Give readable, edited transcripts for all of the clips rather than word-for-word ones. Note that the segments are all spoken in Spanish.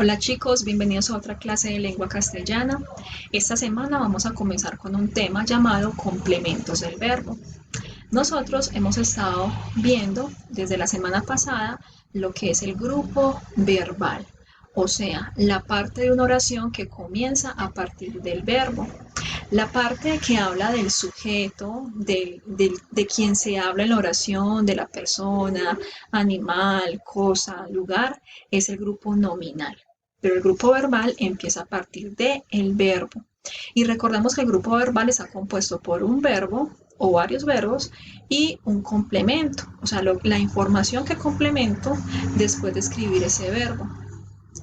Hola chicos, bienvenidos a otra clase de lengua castellana. Esta semana vamos a comenzar con un tema llamado complementos del verbo. Nosotros hemos estado viendo desde la semana pasada lo que es el grupo verbal, o sea, la parte de una oración que comienza a partir del verbo. La parte que habla del sujeto, de quien se habla en la oración, de la persona, animal, cosa, lugar, es el grupo nominal. Pero el grupo verbal empieza a partir del verbo. Y recordamos que el grupo verbal está compuesto por un verbo o varios verbos y un complemento, o sea, la información que complemento después de escribir ese verbo.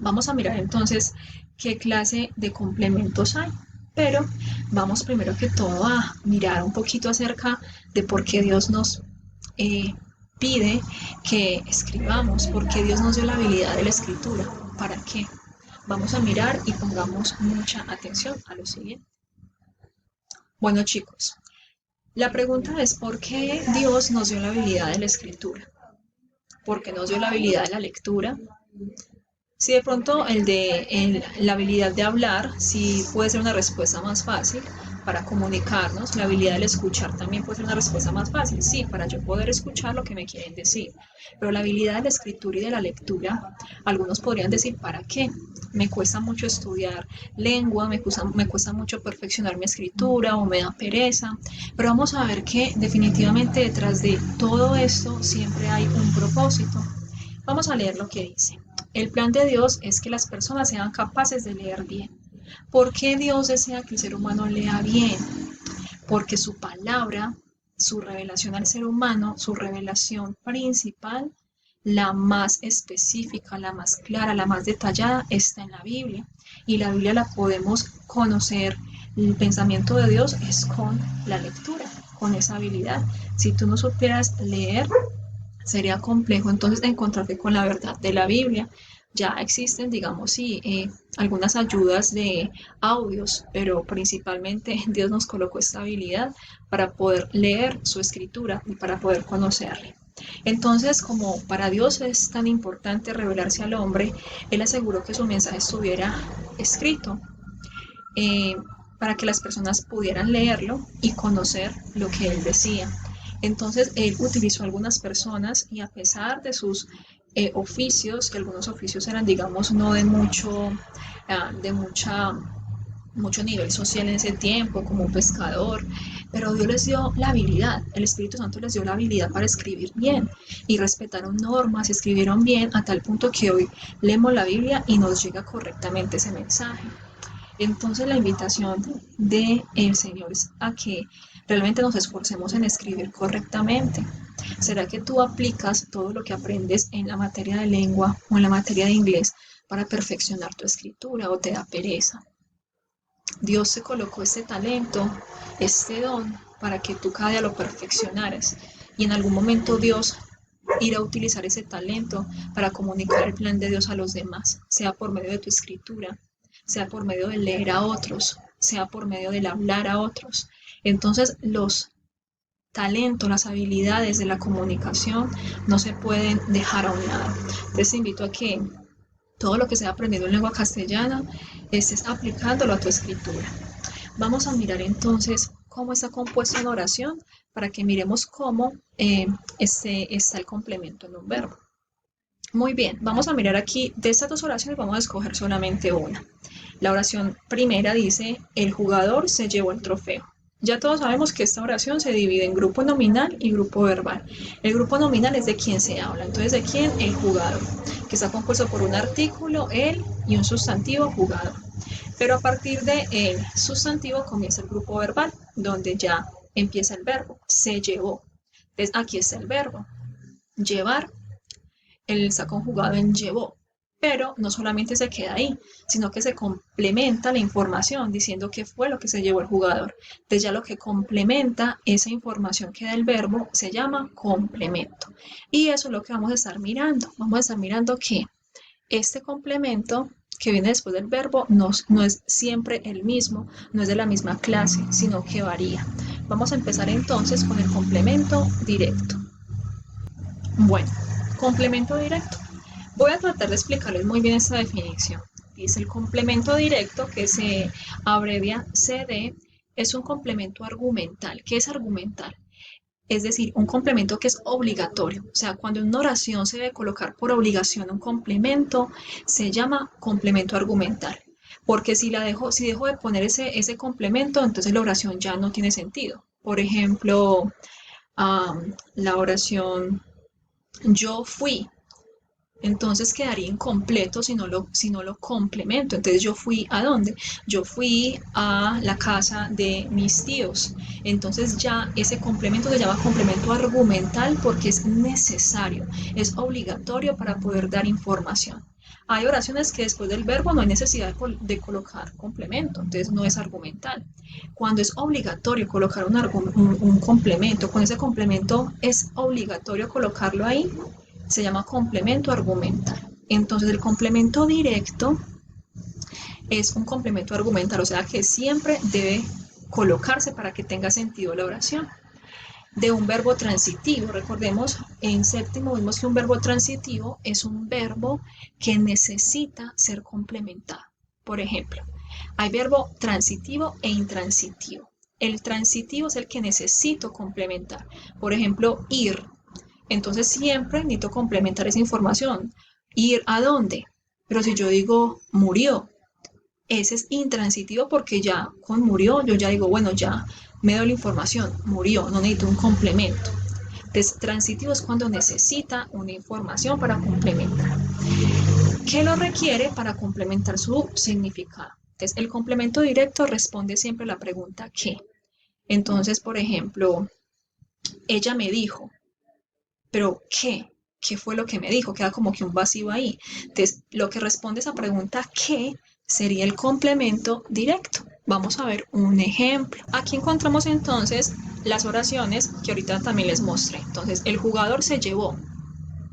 Vamos a mirar entonces qué clase de complementos hay, pero vamos primero que todo a mirar un poquito acerca de por qué Dios nos eh, pide que escribamos, por qué Dios nos dio la habilidad de la escritura, para qué. Vamos a mirar y pongamos mucha atención a lo siguiente. Bueno chicos, la pregunta es ¿por qué Dios nos dio la habilidad de la escritura? ¿Por qué nos dio la habilidad de la lectura? Si de pronto la habilidad de hablar sí puede ser una respuesta más fácil para comunicarnos, la habilidad del escuchar también puede ser una respuesta más fácil, sí, para yo poder escuchar lo que me quieren decir, pero la habilidad de la escritura y de la lectura, algunos podrían decir, ¿para qué? Me cuesta mucho estudiar lengua, me cuesta mucho perfeccionar mi escritura o me da pereza, pero vamos a ver que definitivamente detrás de todo esto siempre hay un propósito. Vamos a leer lo que dice. El plan de Dios es que las personas sean capaces de leer bien. ¿Por qué Dios desea que el ser humano lea bien? Porque su palabra, su revelación al ser humano, su revelación principal, la más específica, la más clara, la más detallada, está en la Biblia. Y la Biblia la podemos conocer. El pensamiento de Dios es con la lectura, con esa habilidad. Si tú no supieras leer, sería complejo entonces encontrarte con la verdad de la Biblia. Ya existen, digamos, sí, algunas ayudas de audios, pero principalmente Dios nos colocó esta habilidad para poder leer su escritura y para poder conocerle. Entonces, como para Dios es tan importante revelarse al hombre, Él aseguró que su mensaje estuviera escrito eh, para que las personas pudieran leerlo y conocer lo que él decía. Entonces él utilizó algunas personas y a pesar de sus oficios, que algunos oficios eran, digamos, no de mucho, de mucho nivel social en ese tiempo, como un pescador, pero Dios les dio la habilidad, el Espíritu Santo les dio la habilidad para escribir bien y respetaron normas, escribieron bien a tal punto que hoy leemos la Biblia y nos llega correctamente ese mensaje. Entonces la invitación del Señor es a que realmente nos esforcemos en escribir correctamente. ¿Será que tú aplicas todo lo que aprendes en la materia de lengua o en la materia de inglés para perfeccionar tu escritura o te da pereza? Dios te colocó este talento, este don, para que tú cada día lo perfeccionaras. Y en algún momento Dios irá a utilizar ese talento para comunicar el plan de Dios a los demás, sea por medio de tu escritura, sea por medio de leer a otros, sea por medio del hablar a otros. Entonces los talentos, las habilidades de la comunicación no se pueden dejar a un lado. Les invito a que todo lo que se ha aprendido en lengua castellana estés aplicándolo a tu escritura. Vamos a mirar entonces cómo está compuesta una oración para que miremos cómo está el complemento en un verbo. Muy bien, vamos a mirar aquí, de estas dos oraciones vamos a escoger solamente una. La oración primera dice, el jugador se llevó el trofeo. Ya todos sabemos que esta oración se divide en grupo nominal y grupo verbal. El grupo nominal es de quién se habla, entonces de quién, el jugador, que está compuesto por un artículo, el y un sustantivo jugador. Pero a partir del sustantivo comienza el grupo verbal, donde ya empieza el verbo, se llevó. Entonces aquí está el verbo, llevar, él está conjugado en llevó, pero no solamente se queda ahí, sino que se complementa la información diciendo qué fue lo que se llevó el jugador. Entonces ya lo que complementa esa información que da el verbo se llama complemento. Y eso es lo que vamos a estar mirando. Vamos a estar mirando que este complemento que viene después del verbo no es siempre el mismo, no es de la misma clase, sino que varía. Vamos a empezar entonces con el complemento directo. Bueno, complemento directo. Voy a tratar de explicarles muy bien esta definición. Dice el complemento directo, que se abrevia CD, es un complemento argumental. ¿Qué es argumental? Es decir, un complemento que es obligatorio. O sea, cuando en una oración se debe colocar por obligación un complemento, se llama complemento argumental. Porque si dejo de poner ese complemento, entonces la oración ya no tiene sentido. Por ejemplo, la oración yo fui, entonces quedaría incompleto si no lo complemento. Entonces yo fui a dónde? Yo fui a la casa de mis tíos. Entonces ya ese complemento se llama complemento argumental porque es necesario, es obligatorio para poder dar información. Hay oraciones que después del verbo no hay necesidad de colocar complemento, entonces no es argumental. Cuando es obligatorio colocar un complemento, con ese complemento es obligatorio colocarlo ahí, se llama complemento argumental. Entonces el complemento directo es un complemento argumental, o sea que siempre debe colocarse para que tenga sentido la oración. De un verbo transitivo, recordemos, en séptimo vimos que un verbo transitivo es un verbo que necesita ser complementado. Por ejemplo, hay verbo transitivo e intransitivo. El transitivo es el que necesito complementar. Por ejemplo, ir. Entonces siempre necesito complementar esa información. ¿Ir a dónde? Pero si yo digo murió, ese es intransitivo porque ya con murió yo ya digo, bueno, ya me doy la información, murió, no necesito un complemento. Entonces, transitivo es cuando necesita una información para complementar. ¿Qué lo requiere para complementar su significado? Entonces, el complemento directo responde siempre a la pregunta ¿qué? Entonces, por ejemplo, ella me dijo, pero ¿qué? ¿Qué fue lo que me dijo? Queda como que un vacío ahí. Entonces, lo que responde esa pregunta, ¿qué? Sería el complemento directo. Vamos a ver un ejemplo. Aquí encontramos entonces las oraciones que ahorita también les mostré. Entonces, el jugador se llevó,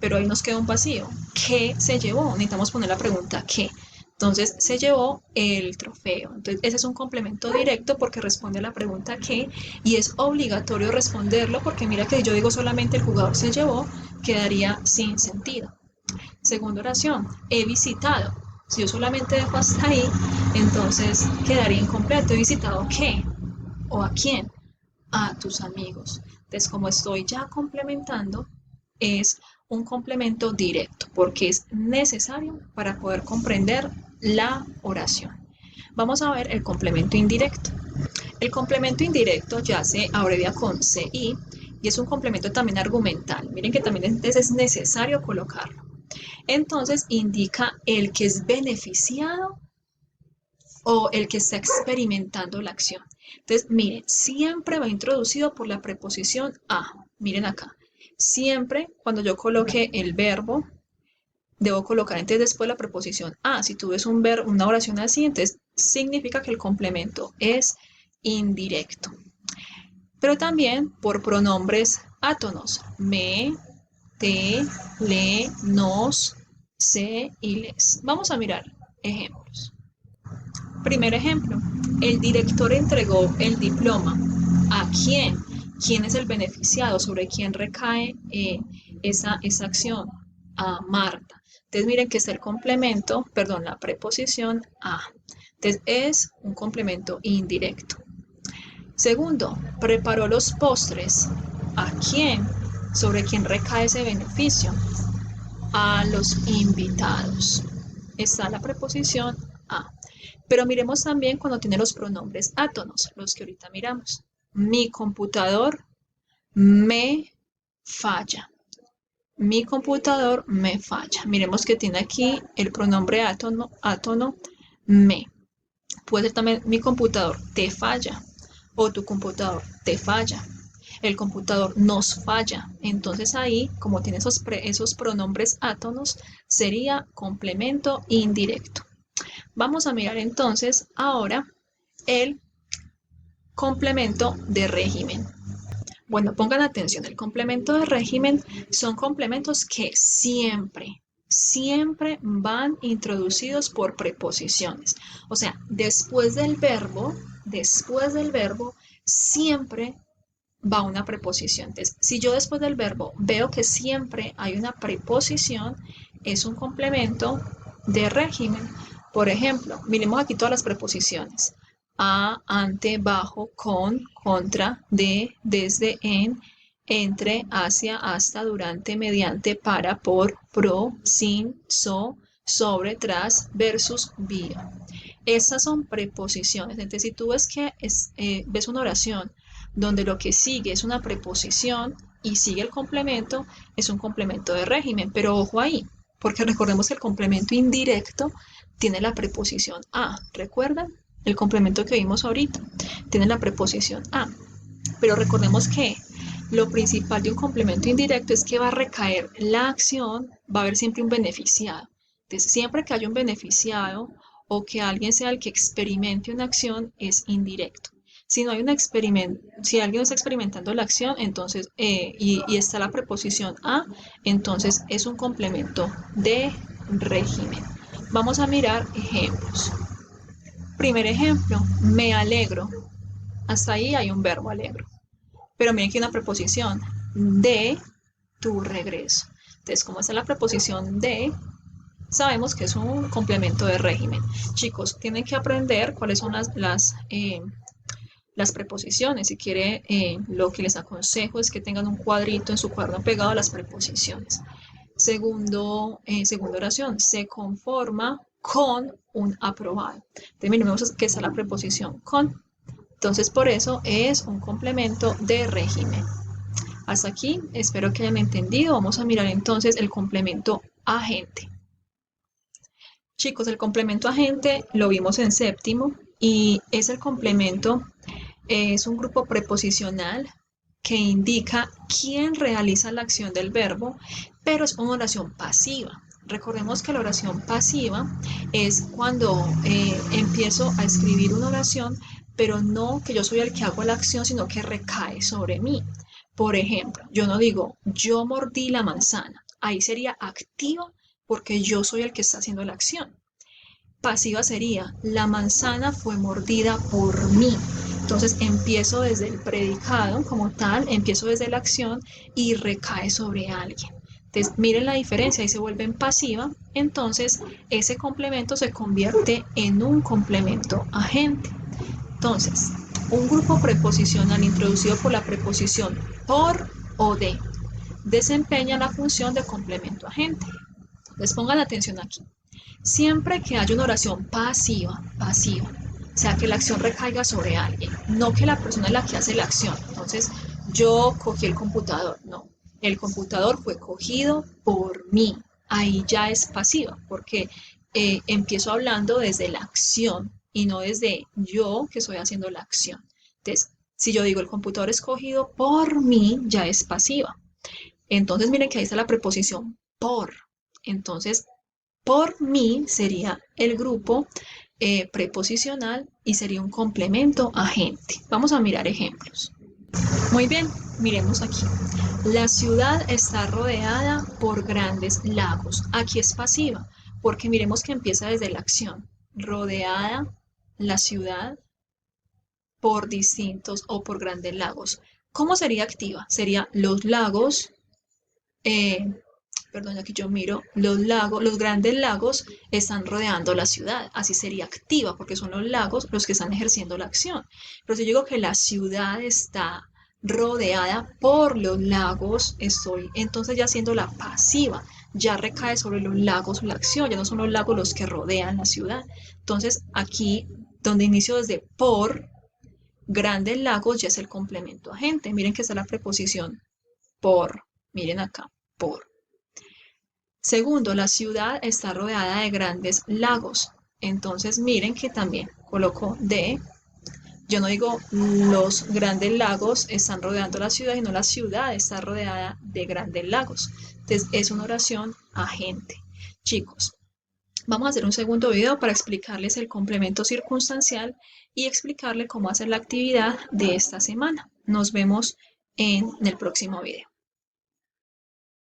pero ahí nos queda un vacío. ¿Qué se llevó? Necesitamos poner la pregunta ¿qué? Entonces se llevó el trofeo. Entonces ese es un complemento directo porque responde a la pregunta ¿qué? Y es obligatorio responderlo porque mira que si yo digo solamente el jugador se llevó, quedaría sin sentido. Segunda oración, he visitado. Si yo solamente dejo hasta ahí, entonces quedaría incompleto. ¿He visitado qué? ¿O a quién? A tus amigos. Entonces, como estoy ya complementando, es un complemento directo porque es necesario para poder comprender la oración. Vamos a ver el complemento indirecto. El complemento indirecto ya se abrevia con CI y es un complemento también argumental. Miren que también es necesario colocarlo. Entonces indica el que es beneficiado o el que está experimentando la acción. Entonces, miren, siempre va introducido por la preposición a. Miren acá. Siempre cuando yo coloque el verbo, debo colocar entonces después la preposición a. Si tú ves una oración así, entonces significa que el complemento es indirecto. Pero también por pronombres átonos. Me, te, le, nos, se y les. Vamos a mirar ejemplos. Primer ejemplo, el director entregó el diploma. ¿A quién? ¿Quién es el beneficiado? ¿Sobre quién recae esa acción? A Marta. Entonces miren que está el complemento, perdón, la preposición a. Entonces es un complemento indirecto. Segundo, preparó los postres. ¿A quién? ¿Sobre quién recae ese beneficio? A los invitados. Está la preposición a. Pero miremos también cuando tiene los pronombres átonos, los que ahorita miramos. Mi computador me falla. Mi computador me falla. Miremos que tiene aquí el pronombre átono me. Puede ser también mi computador te falla o tu computador te falla. El computador nos falla. Entonces ahí, como tiene esos pronombres átonos, sería complemento indirecto. Vamos a mirar entonces ahora el complemento de régimen. Bueno, pongan atención, el complemento de régimen son complementos que siempre van introducidos por preposiciones. O sea, después del verbo, siempre va una preposición. Entonces, si yo después del verbo veo que siempre hay una preposición, es un complemento de régimen. Por ejemplo, miremos aquí todas las preposiciones. A, ante, bajo, con, contra, de, desde, en, entre, hacia, hasta, durante, mediante, para, por, pro, sin, so, sobre, tras, versus, vía. Estas son preposiciones. Entonces, si tú ves que ves una oración donde lo que sigue es una preposición y sigue el complemento, es un complemento de régimen. Pero ojo ahí, porque recordemos que el complemento indirecto tiene la preposición a. ¿Recuerdan? El complemento que vimos ahorita tiene la preposición a. Pero recordemos que lo principal de un complemento indirecto es que va a recaer la acción, va a haber siempre un beneficiado. Entonces, siempre que haya un beneficiado o que alguien sea el que experimente una acción, es indirecto. Si no hay un experimento, si alguien está experimentando la acción, entonces, y está la preposición a, entonces es un complemento de régimen. Vamos a mirar ejemplos. Primer ejemplo, me alegro. Hasta ahí hay un verbo alegro. Pero miren que hay una preposición de tu regreso. Entonces, como está la preposición de, sabemos que es un complemento de régimen. Chicos, tienen que aprender cuáles son las preposiciones. Si quiere, lo que les aconsejo es que tengan un cuadrito en su cuaderno pegado a las preposiciones. Segunda oración, se conforma con un aprobado. Entonces, miremos que está la preposición con. Entonces, por eso es un complemento de régimen. Hasta aquí, espero que hayan entendido. Vamos a mirar entonces el complemento agente. Chicos, el complemento agente lo vimos en séptimo y es el complemento, es un grupo preposicional que indica quién realiza la acción del verbo, pero es una oración pasiva. Recordemos que la oración pasiva es cuando empiezo a escribir una oración, pero no que yo soy el que hago la acción, sino que recae sobre mí. Por ejemplo, yo no digo yo mordí la manzana, ahí sería activa porque yo soy el que está haciendo la acción. Pasiva sería la manzana fue mordida por mí. Entonces empiezo desde el predicado como tal, empiezo desde la acción y recae sobre alguien. Entonces miren la diferencia, ahí se vuelve en pasiva, entonces ese complemento se convierte en un complemento agente. Entonces, un grupo preposicional introducido por la preposición por o de desempeña la función de complemento agente. Les pongan atención aquí. Siempre que haya una oración pasiva, o sea, que la acción recaiga sobre alguien, no que la persona es la que hace la acción. Entonces, yo cogí el computador, no. El computador fue cogido por mí. Ahí ya es pasiva, porque empiezo hablando desde la acción y no desde yo que estoy haciendo la acción. Entonces, si yo digo el computador es cogido por mí, ya es pasiva. Entonces, miren que ahí está la preposición por. Entonces, por mí sería el grupo preposicional y sería un complemento agente. Vamos a mirar ejemplos. Muy bien, miremos aquí. La ciudad está rodeada por grandes lagos. Aquí es pasiva, porque miremos que empieza desde la acción. Rodeada la ciudad por distintos o por grandes lagos. ¿Cómo sería activa? Sería los lagos, eh, perdón, aquí yo miro, los grandes lagos están rodeando la ciudad. Así sería activa, porque son los lagos los que están ejerciendo la acción. Pero si yo digo que la ciudad está rodeada por los lagos, estoy entonces ya siendo la pasiva. Ya recae sobre los lagos la acción, ya no son los lagos los que rodean la ciudad. Entonces aquí, donde inicio desde por, grandes lagos ya es el complemento agente. Miren que está la preposición por. Miren acá, por. Segundo, la ciudad está rodeada de grandes lagos. Entonces miren que también coloco de, yo no digo los grandes lagos están rodeando la ciudad, sino la ciudad está rodeada de grandes lagos. Entonces es una oración agente. Chicos, vamos a hacer un segundo video para explicarles el complemento circunstancial y explicarles cómo hacer la actividad de esta semana. Nos vemos en el próximo video.